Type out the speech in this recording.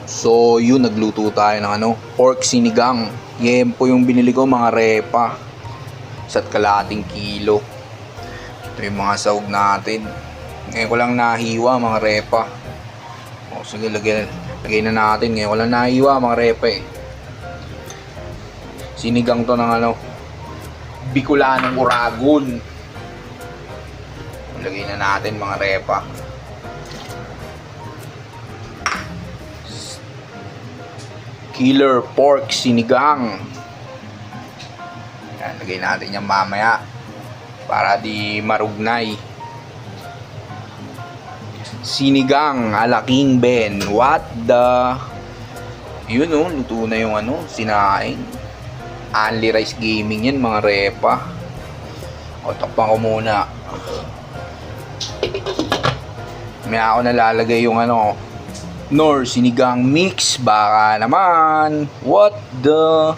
So yun, nagluto tayo ng pork sinigang. Yan po yung binili ko mga repa. Isa't kalahating kilo. Ito yung mga sahog natin. Ngayon ko lang nahiwa mga repa. O sige, lagay na natin. Ngayon ko lang nahiwa mga repa eh. Sinigang to ng Bicolanong Uragon. Lagay na natin mga repa. Killer pork sinigang. Yan, lagay natin yan mamaya para di marugnay. Sinigang ala King Ben. What the? Yun luto na yung sinaing. Only Rice Gaming yan mga repa. O, takpan ko muna. May ako nalalagay yung Nor sinigang mix. Baka naman. What the?